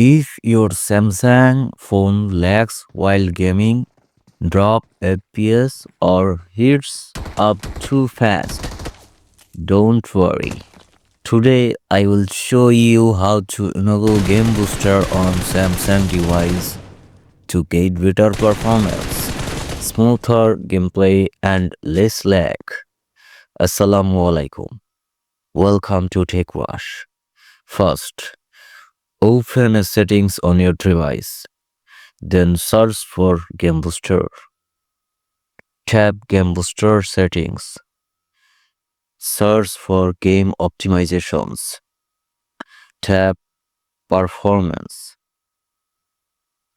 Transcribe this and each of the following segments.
If your Samsung phone lags while gaming, drop FPS or heats up too fast, don't worry. Today I will show you how to enable GameBooster on Samsung device to get better performance, smoother gameplay and less lag. Assalamu alaikum. Welcome to Tech Wash. First, open a settings on your device. Then search for GameBooster. Tap GameBooster settings. Search for game optimizations. Tap performance.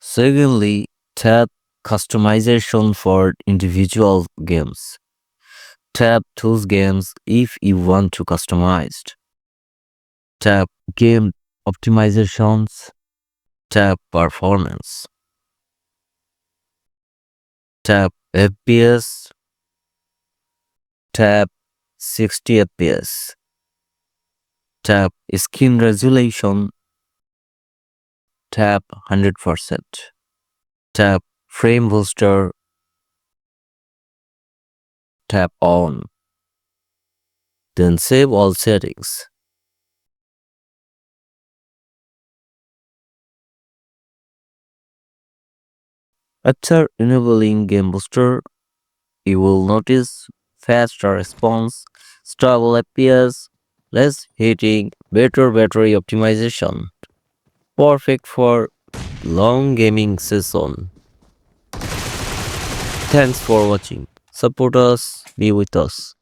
Secondly, tap customization for individual games. Tap those games if you want to customize. Tap game optimizations. Tap performance. Tap FPS. Tap 60 FPS. Tap screen resolution. Tap 100%. Tap frame booster. Tap on. Then save all settings. After enabling GameBooster, you will notice faster response, stable FPS, less heating, better battery optimization. Perfect for long gaming session. Thanks for watching. Support us, be with us.